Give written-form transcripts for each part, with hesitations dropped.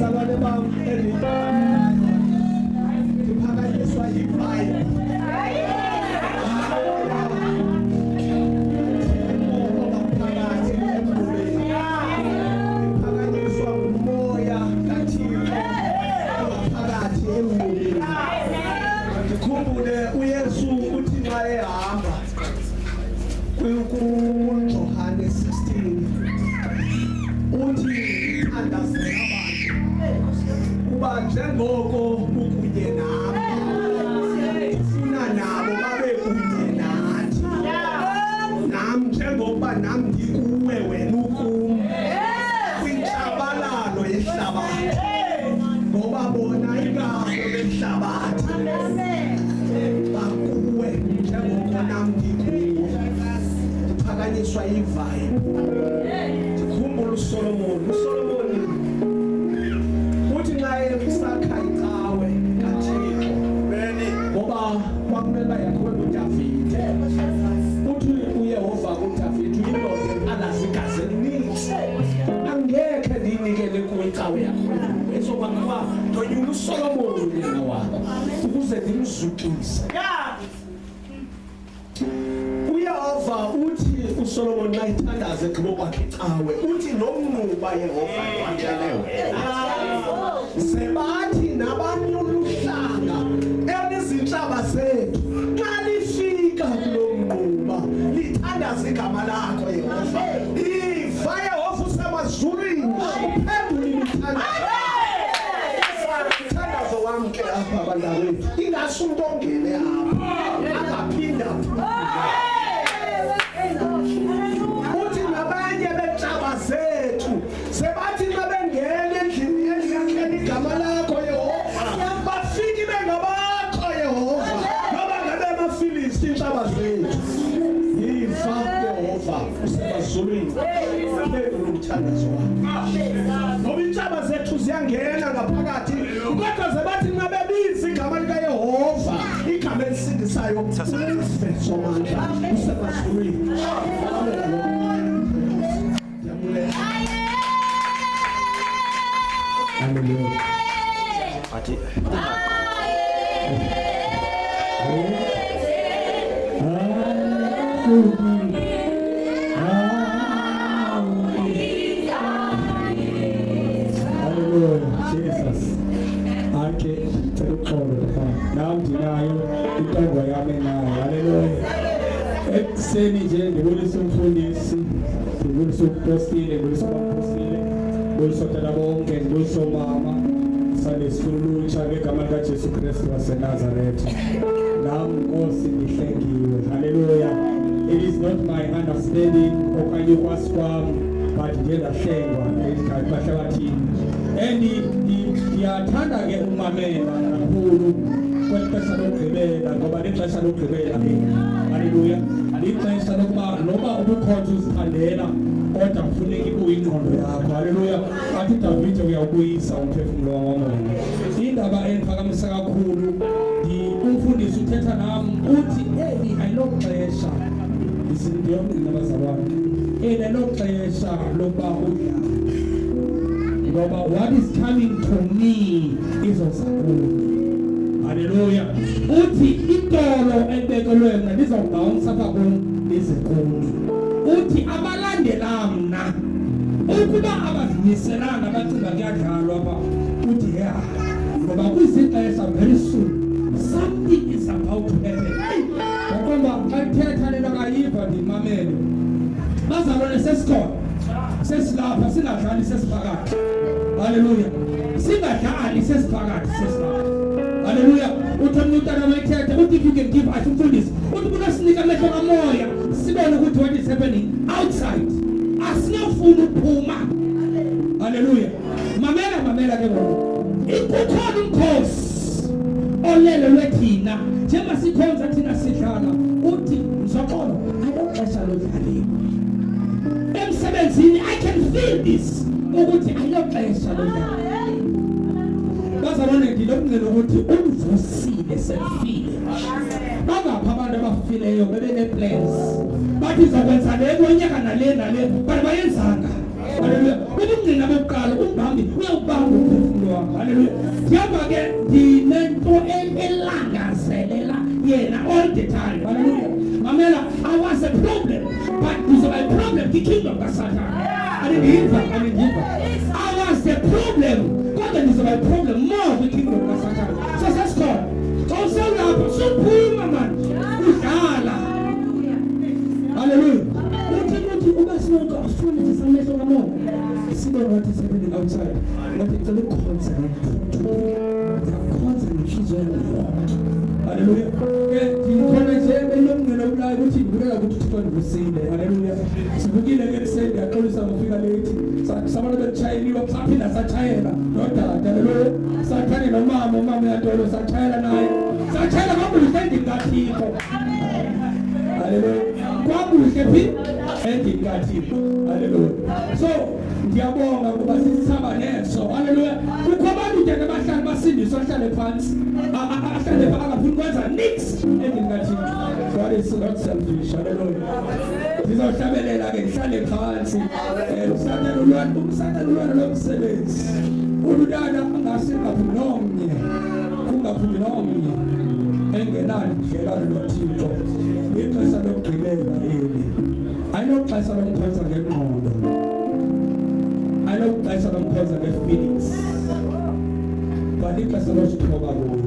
Bazalwane bami ndiphakanyiswa yivibe. Ndiphakanyiswa ngumoya kaThixo phakathi emulini. Ndikhumbule uYesu uthi nxa ehamba kuJohane 16 uthi andazela abantu kuba njengoko ukunye nami ufuna nabo babe kunye nathi, nami njengoba nami ndikuwe wena ukum kwintshabalalo yehlabathi, ngoba bona igama lehlabathi bakuwe njengoko nami ndikuwe. Ndiphakanyiswa yivibe. Ndikhumbula uSolomoni uthi nxa esakha icawe kaThixo, ngoba kwakumele yakhiwe nguDavide, uthi uYehova kuDavide uyindoda eqalaza igazi elininzi, angekhe ndiyinikele kuwe icawe yakho ezoba ngoba ndonyula uSolomoni yena wakho ukuze ndimzukise. uYehova uthi uSolomoni ayithandaze egqiba kwakhe icawe, uthi nomnquba Yehova wamtshele wena. Sebathi nabanyula uhlanga elizinhlaba zethu nxa lifika kulo mnquba lithandaze igama lakho Yehova. Iva Yehova usemazulwini uphendule imithandazo wami ke apha bandawethu, ingasi umuntu ongene apha angaphinda uthi nabanye betshaba zethu sebathi nxa bengena endlini yakhela igama lakho Yehova bafike bengabakho Yehova, noba ngabe amafilisti intshaba zethu. Yifa Yehova usemazulwini uphendule umthandazo wami, ngoba intshaba zethu ziyangena ngaphakathi, kodwa zebathi nxa bebiza igama likaYehova, igama elisindisayo somandla usemazulwini. Hallelujah. Jesus. Ake uxolo nami ndinayo intongo yami nayo. Hallelujah. Ekuseni nje ngibulisa umfundisi, ngibulisa uPostile, ngibulisa uPostile, ngibulisa tata bonke, ngibulisa umama salesifulutsha ngegama likaJesu Kristu waseNazaretha. Nami Nkosi ngihlengiwe. Hallelujah. It is not my understanding okanye ukwazi kwami, but ndiye ndahlengwa ngesikhathi bahlabathini. Ndiyathanda ke umamela kakhulu kwexesha lokugqibela, ngoba lixesha lokugqibela. Haleluya. Alixesha lokuba noba ubukhonza uzithandela kodwa kufuneka ibuye ingqondo yakho. Haleluya. Athi uDavide uyawubuyisa umphefumulo wamoya. Indaba endiphakamisa kakhulu, umfundisi uthetha nami uthi ayiloxesha isindiyomgcina abazalwane, eloxesha lokuba udlala, ngoba what is coming to me izozakuwe. Haleluya. Uthi itolo elibekelwe mna lizawubhawunsa apha kum liziquli. Uthi abalandela mna ukuba abazimiselanga bacinga kuyadlalwa apha, uthi ngoba kwisixesha very soon something is about to happen. Ngoba athetha lento kayiva ndimamele. Bazalwane sesikhona, sesilapha, singadlali sesiphakathi. Haleluya. Singadlali sesiphakathi sesilapha. Haleluya. Uthi umntana wethethe uthi if you can give us umfundisi, uthi kunasinika amehlo kamoya sibone ukuthi what is happening outside. Asinofuna ukuphuma. Haleluya. Mamela ke ngoku. Ikukhona umkhosi olelelwe thina njengoba sikhonza thina sidlala, uthi mzoxolo ayoxesha lodlaliwe emsebenzini. I can feel this ukuthi ayoxesha lodlaliwe. Bazalwane ngilokungela ukuthi umvusile sefile. Bangapha abantu abafileyo bebene-plans bathi izokwenza le konyaka nale, but bayenzanga. Haleluya. Ubungqina bokuqala umbambi uyawubamba umphefumulo haleluya yaba ke dinento elangazelela yena all the time haleluya mamela I was a problem but is my problem the kingdom of Satan I was the problem God is my problem more the kingdom of Satan so that's God also lapho so phuma man udala haleluya uthi uma sinonke afuna isamehlo kamoya sibe ngathi sebenza outside ngathi ngicela ukukhonza ngiyakhoza ngishizo yakho haleluya ke ngikholwa nje belungelo ubulayo ukuthi ngibukela ukuthi uThixo ngusinde haleluya sibukile ke kusende yaqolisa ngofika late sabantu betshayeliwe saphinda satshayela nodada haleluya sathane nomama yantolo satshayela naye satshayela ngokuhle ndingathiko haleluya kwakuhle phi endingathiko haleluya so ngiyabonga ngoba sisaba neso haleluya ukho abantu nje abahlali basindiswa hlale phansi ahlale akafuni kwenza nix endingathiko God is not selfish haleluya sizohlabelela ke ngihlale phansi umsana ulwana lomsebenzi uludana angasingaphumi nomnye kungaphumi nomnye engenani ndlela loThixo ixesha lokugqibela eli ayinoxesha lomkhonza ngengqondo ayinoxesha lomkhonza ngeFphoenix but ixesha losithoba kuye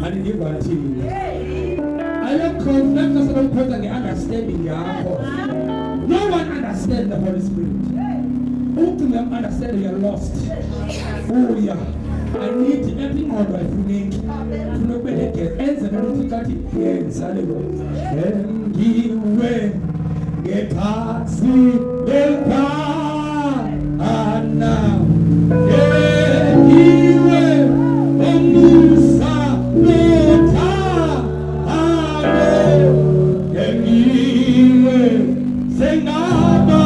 andiva thini ayinoxesha lomkhonza nge-understanding yakho no one understands the Holy Spirit ultimate understanding you're lost uya I need every order funeki funokubeleke enzela ukuthi kathi yenza lelo ngiwe ngephasi lephana ngiwe omusa lotha ngiwe sengaba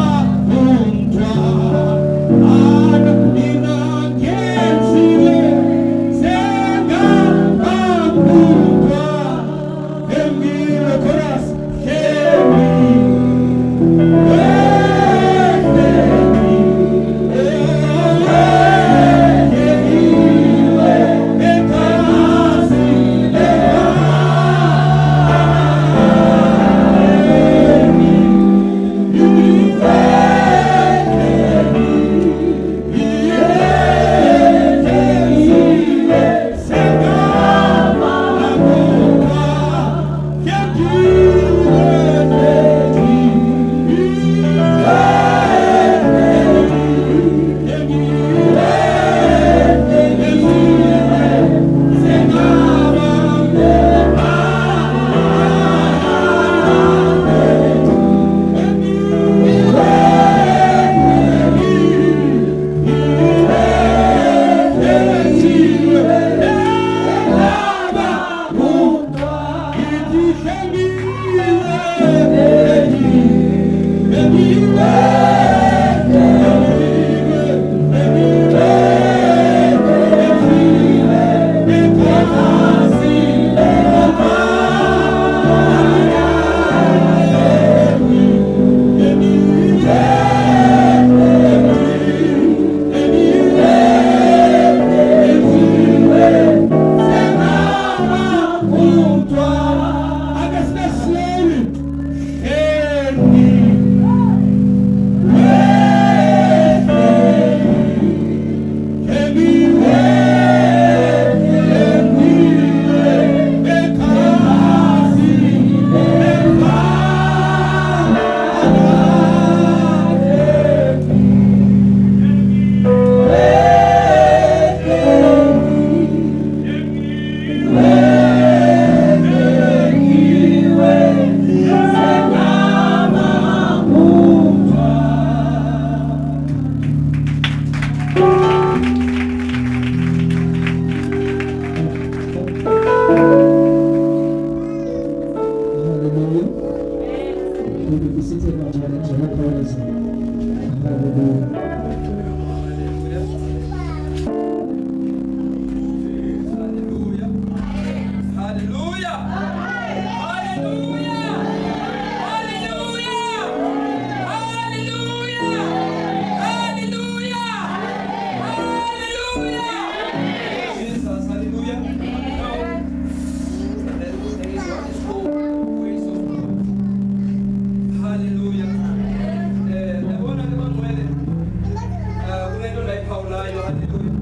Hallelujah.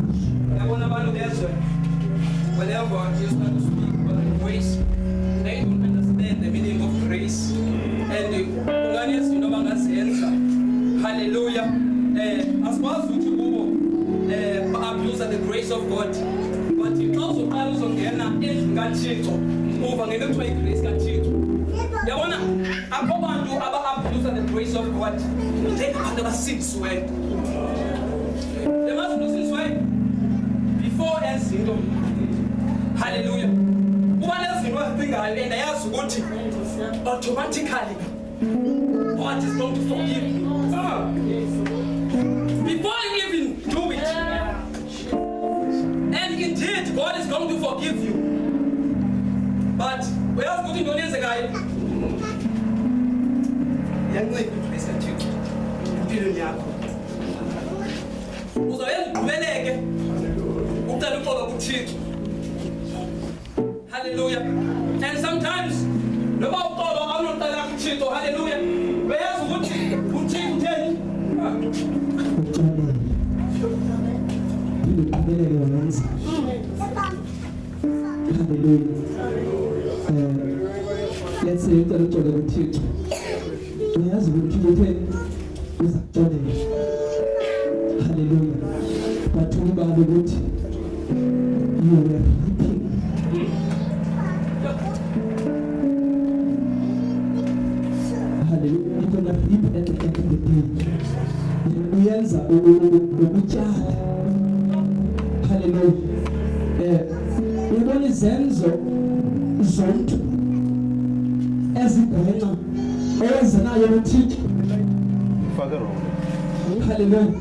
I want to answer. Whenever you start to speak about grace, they don't understand the meaning of grace. And you know what hallelujah. As far as you go, abuse the grace of God. But you also on the end over the grace can change. They want to abuse the grace of God. They never since when. They must do since when? Before and single. Hallelujah. One else in one thing and I ask what automatically God is going to forgive you. Before you even do it. And indeed God is going to forgive you. But we are putting on this guy. Young lady, please continue. Hallelujah. And sometimes no hallelujah. Whereas let's say you're going to teach. Hallelujah. But we are good. You were reaping. Hallelujah. You're going to reap at the end of the day. Hallelujah. You're going to zenzo zonto ezibhena ezinayo uThixo. Hallelujah.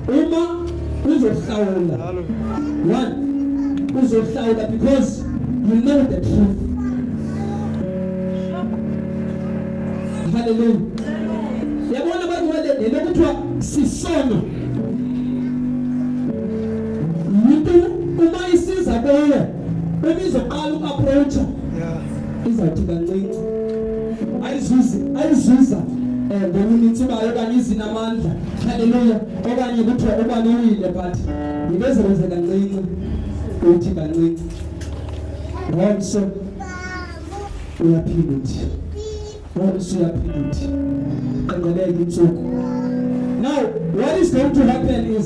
Uma uzohlawula one uzohlawula because you know the truth. Hallelujah. Yabona abantu balele lokuthiwa sisono. Uma isiza kuwe bemizoqala uapproach izathi kancinci ayizuza ngokuninzi bayo kanye izinamandla. Hallelujah. Okanye kuthiwa ubaniwile but ibezenze kancinci uthi kancinci ngomso uyaphinda uthi qengeleke insuku. Now what is going to happen is